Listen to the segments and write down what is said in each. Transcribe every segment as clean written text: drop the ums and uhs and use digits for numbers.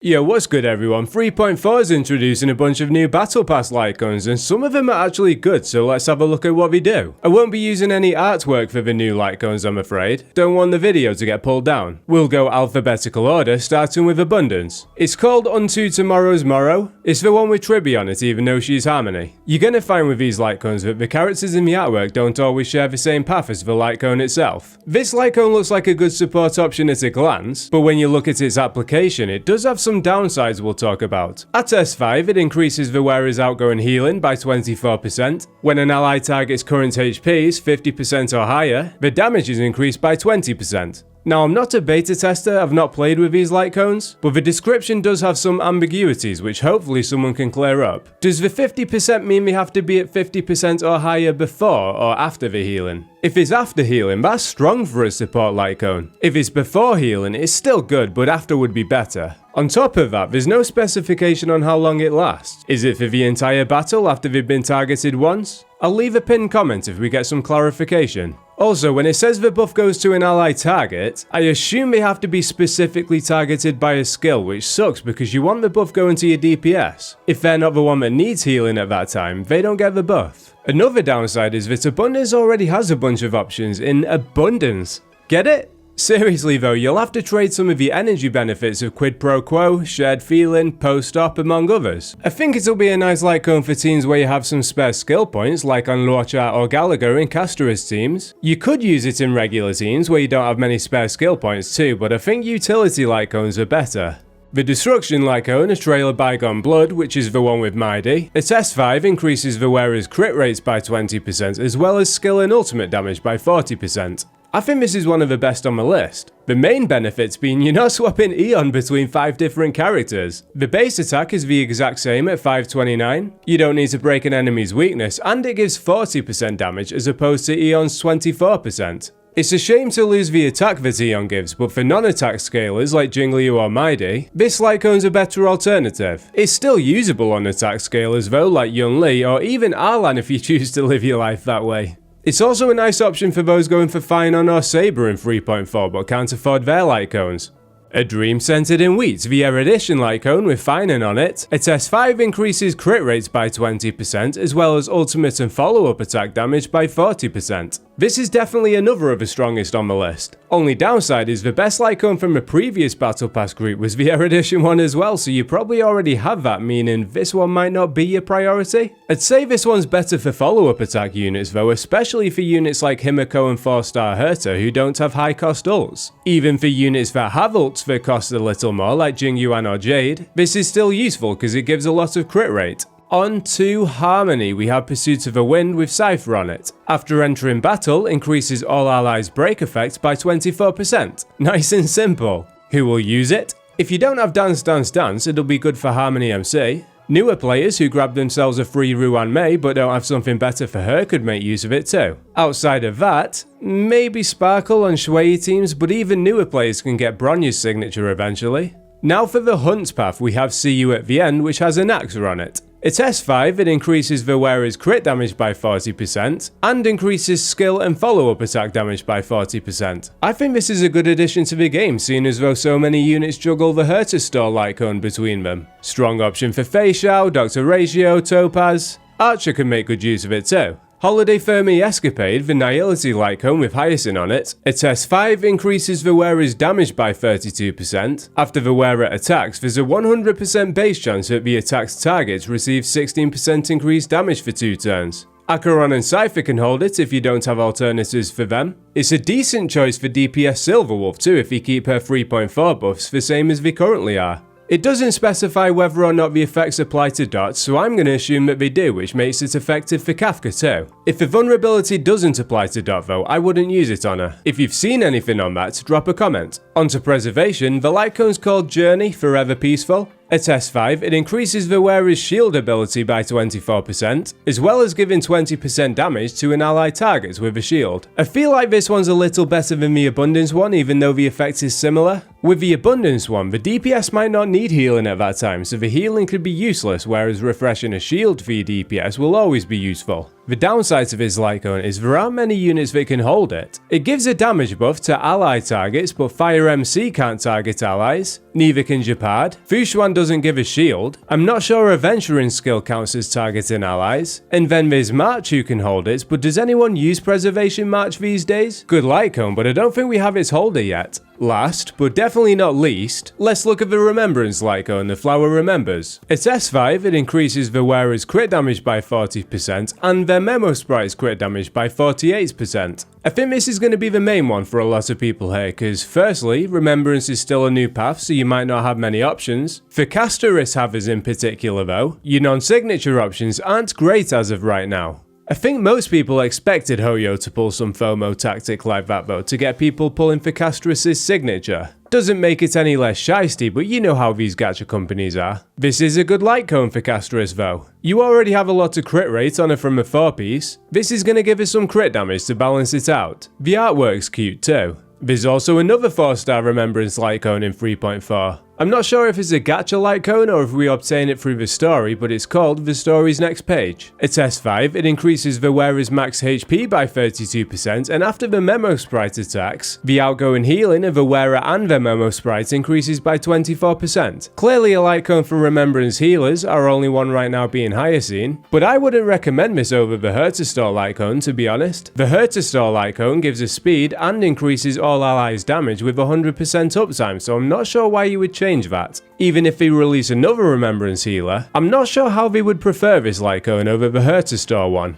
Yo, what's good everyone? 3.4 is introducing a bunch of new Battle Pass Lightcones and some of them are actually good, so let's have a look at what they do. I won't be using any artwork for the new Lightcones, I'm afraid. Don't want the video to get pulled down. We'll go alphabetical order, starting with Abundance. It's called Unto Tomorrow's Morrow. It's the one with Tribby on it, even though she's Harmony. You're gonna find with these Lightcones that the characters in the artwork don't always share the same path as the Lightcone itself. This Lightcone looks like a good support option at a glance, but when you look at its application, it does have some downsides we'll talk about. At S5, it increases the wearer's outgoing healing by 24%. When an ally target's current HP is 50% or higher, the damage is increased by 20%. Now, I'm not a beta tester, I've not played with these Lightcones, but the description does have some ambiguities which hopefully someone can clear up. Does the 50% mean we have to be at 50% or higher before or after the healing? If it's after healing, that's strong for a support Lightcone. If it's before healing, it's still good, but after would be better. On top of that, there's no specification on how long it lasts. Is it for the entire battle after they've been targeted once? I'll leave a pinned comment if we get some clarification. Also, when it says the buff goes to an ally target, I assume they have to be specifically targeted by a skill, which sucks because you want the buff going to your DPS. If they're not the one that needs healing at that time, they don't get the buff. Another downside is that Abundance already has a bunch of options in abundance. Get it? Seriously though, you'll have to trade some of the energy benefits of Quid Pro Quo, Shared Feeling, Post-Op, among others. I think it'll be a nice Lightcone for teams where you have some spare skill points, like on Lorchar or Gallagher in Caster's teams. You could use it in regular teams where you don't have many spare skill points too, but I think utility Lightcones are better. The Destruction Lightcone, a Trail of Bygone Blood, which is the one with Mighty. At S5 increases the wearer's crit rates by 20% as well as skill and ultimate damage by 40%. I think this is one of the best on the list. The main benefits being you're not swapping Eon between 5 different characters. The base attack is the exact same at 529, you don't need to break an enemy's weakness, and it gives 40% damage as opposed to Eon's 24%. It's a shame to lose the attack that Eon gives, but for non-attack scalers like Jingliu or Mighty, this Lightcone's a better alternative. It's still usable on attack scalers though, like Yun Li or even Arlan if you choose to live your life that way. It's also a nice option for those going for Finon or Saber in 3.4 but can't afford their Lightcones. A Dream Centered in Wheat, the Erudition Lightcone with Finon on it. At S5 increases crit rates by 20% as well as ultimate and follow-up attack damage by 40%. This is definitely another of the strongest on the list. Only downside is the best Lightcone from a previous Battle Pass group was the Erudition one as well, so you probably already have that, meaning this one might not be your priority. I'd say this one's better for follow-up attack units though, especially for units like Himiko and 4-star Herta who don't have high cost ults. Even for units that have ults that cost a little more like Jingyuan or Jade, this is still useful because it gives a lot of crit rate. On to Harmony, we have Pursuit of the Wind with Cypher on it. After entering battle, increases all allies' break effect by 24%. Nice and simple. Who will use it? If you don't have Dance Dance Dance, it'll be good for Harmony MC. Newer players who grab themselves a free Ruan Mei but don't have something better for her could make use of it too. Outside of that, maybe Sparkle on Shui teams, but even newer players can get Bronya's signature eventually. Now for the Hunt path, we have See You at the End, which has an Axa on it. At S5, it increases the wearer's crit damage by 40% and increases skill and follow-up attack damage by 40%. I think this is a good addition to the game, seeing as though so many units juggle the Herta Store Lightcone between them. Strong option for Fei Xiao, Dr. Ratio, Topaz. Archer can make good use of it too. Holiday Fermi Escapade, the Nihility Lightcone with Hyacinth on it. At S5 increases the wearer's damage by 32%. After the wearer attacks, there's a 100% base chance that the attacked target receives 16% increased damage for 2 turns. Acheron and Cypher can hold it if you don't have alternatives for them. It's a decent choice for DPS Silverwolf too if you keep her 3.4 buffs the same as they currently are. It doesn't specify whether or not the effects apply to dots, so I'm going to assume that they do, which makes it effective for Kafka too. If the vulnerability doesn't apply to dot though, I wouldn't use it on her. If you've seen anything on that, drop a comment. Onto Preservation, the Lightcone's called Journey, Forever Peaceful. At S5, it increases the wearer's shield ability by 24%, as well as giving 20% damage to an ally target with a shield. I feel like this one's a little better than the Abundance one, even though the effect is similar. With the Abundance one, the DPS might not need healing at that time, so the healing could be useless, whereas refreshing a shield for your DPS will always be useful. The downside to this Lightcone is there aren't many units that can hold it. It gives a damage buff to ally targets, but Fire MC can't target allies, neither can Japad. Fushuan doesn't give a shield. I'm not sure Adventuring skill counts as targeting allies. And then there's March who can hold it, but does anyone use Preservation March these days? Good Lightcone, but I don't think we have its holder yet. Last, but definitely not least, let's look at the Remembrance Lightcone, the Flower Remembers. At S5, it increases the wearer's crit damage by 40% and their Memo Sprite's crit damage by 48%. I think this is going to be the main one for a lot of people here, because firstly, Remembrance is still a new path, so you might not have many options. For caster risk havers in particular though, your non-signature options aren't great as of right now. I think most people expected Hoyo to pull some FOMO tactic like that though, to get people pulling for Castrus's signature. Doesn't make it any less shiesty, but you know how these gacha companies are. This is a good Lightcone for Castrus though. You already have a lot of crit rate on it from a 4-piece. This is going to give us some crit damage to balance it out. The artwork's cute too. There's also another 4-star Remembrance Lightcone in 3.4. I'm not sure if it's a gacha Lightcone or if we obtain it through the story, but it's called The Story's Next Page. At S5, it increases the wearer's max HP by 32%, and after the Memo Sprite attacks, the outgoing healing of the wearer and the Memo Sprite increases by 24%. Clearly a Lightcone for Remembrance healers, our only one right now being Hyacine, but I wouldn't recommend this over the Hertastore Lightcone to be honest. The Hertastore Lightcone gives us speed and increases all allies' damage with 100% uptime, so I'm not sure why you would change that. Even if they release another Remembrance healer, I'm not sure how they would prefer this Lightcone over the Hertastore one.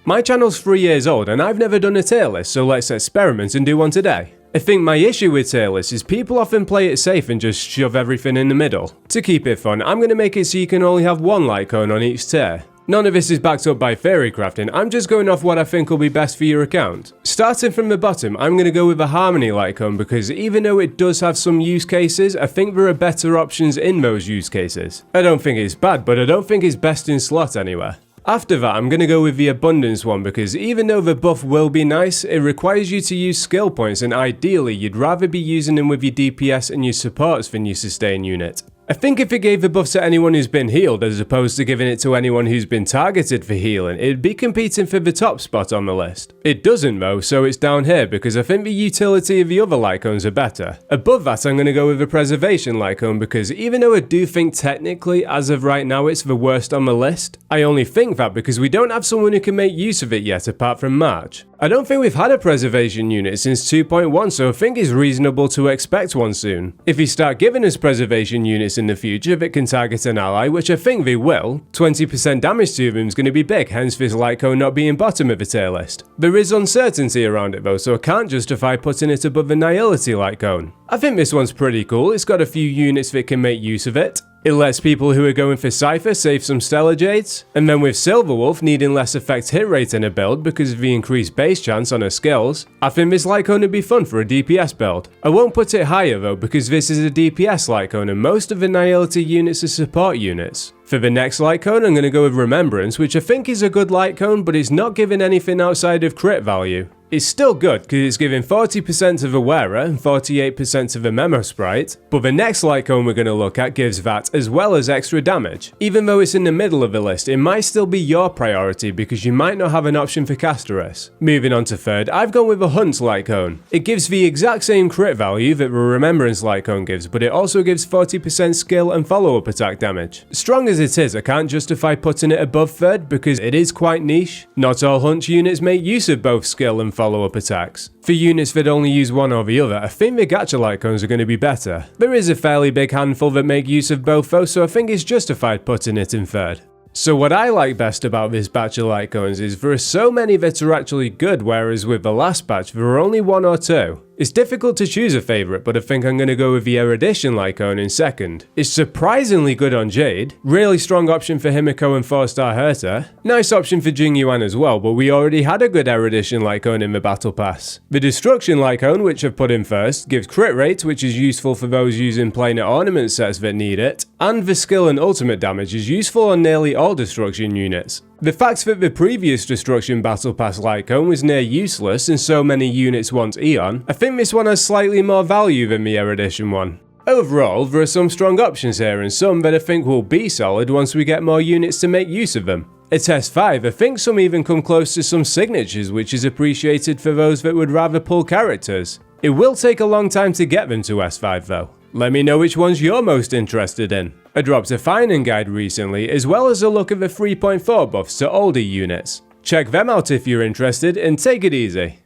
My channel's 3 years old and I've never done a tier list, so let's experiment and do one today. I think my issue with tier lists is people often play it safe and just shove everything in the middle. To keep it fun, I'm going to make it so you can only have one Lightcone on each tier. None of this is backed up by theory crafting, I'm just going off what I think will be best for your account. Starting from the bottom, I'm going to go with a Harmony Lightcone because even though it does have some use cases, I think there are better options in those use cases. I don't think it's bad, but I don't think it's best in slot anywhere. After that, I'm going to go with the Abundance one because even though the buff will be nice, it requires you to use skill points and ideally you'd rather be using them with your DPS and your supports than your sustain unit. I think if it gave the buff to anyone who's been healed as opposed to giving it to anyone who's been targeted for healing, it'd be competing for the top spot on the list. It doesn't though, so it's down here because I think the utility of the other Lightcones are better. Above that, I'm going to go with the Preservation Lightcone because even though I do think technically as of right now it's the worst on the list, I only think that because we don't have someone who can make use of it yet apart from March. I don't think we've had a preservation unit since 2.1, so I think it's reasonable to expect one soon. If you start giving us preservation units in the future that can target an ally, which I think they will, 20% damage to them is going to be big, hence this Lightcone not being bottom of the tier list. There is uncertainty around it though, so I can't justify putting it above the Nihility Lightcone. I think this one's pretty cool, it's got a few units that can make use of it. It lets people who are going for Cypher save some Stellar Jades, and then with Silverwolf needing less effect hit rate in a build because of the increased base chance on her skills, I think this Lightcone would be fun for a DPS build. I won't put it higher though because this is a DPS Lightcone and most of the Nihility units are support units. For the next Lightcone, I'm going to go with Remembrance, which I think is a good Lightcone, but it's not giving anything outside of crit value. It's still good because it's giving 40% of the wearer and 48% of the Memo Sprite, but the next Lightcone we're going to look at gives that as well as extra damage. Even though it's in the middle of the list, it might still be your priority because you might not have an option for Casteress. Moving on to third, I've gone with a Hunt Lightcone. It gives the exact same crit value that the Remembrance Lightcone gives, but it also gives 40% skill and follow-up attack damage. Strong as it is, I can't justify putting it above third because it is quite niche. Not all Hunt units make use of both skill and follow-up attacks. For units that only use one or the other, I think the gacha Lightcones are going to be better. There is a fairly big handful that make use of both though, so I think it's justified putting it in third. So what I like best about this batch of Lightcones is there are so many that are actually good, whereas with the last batch there were only one or two. It's difficult to choose a favourite, but I think I'm going to go with the Erudition Lightcone in second. It's surprisingly good on Jade, really strong option for Himiko and 4-star Herta, nice option for Jingyuan as well, but we already had a good Erudition Lightcone in the Battle Pass. The Destruction Lightcone, which I've put in first, gives crit rate, which is useful for those using planar ornament sets that need it, and the skill and ultimate damage is useful on nearly all destruction units. The fact that the previous Destruction Battle Pass Lightcone was near useless and so many units want Eon, I think this one has slightly more value than the Erudition one. Overall, there are some strong options here and some that I think will be solid once we get more units to make use of them. At S5, I think some even come close to some signatures, which is appreciated for those that would rather pull characters. It will take a long time to get them to S5 though. Let me know which ones you're most interested in. I dropped a finding guide recently, as well as a look at the 3.4 buffs to older units. Check them out if you're interested, and take it easy.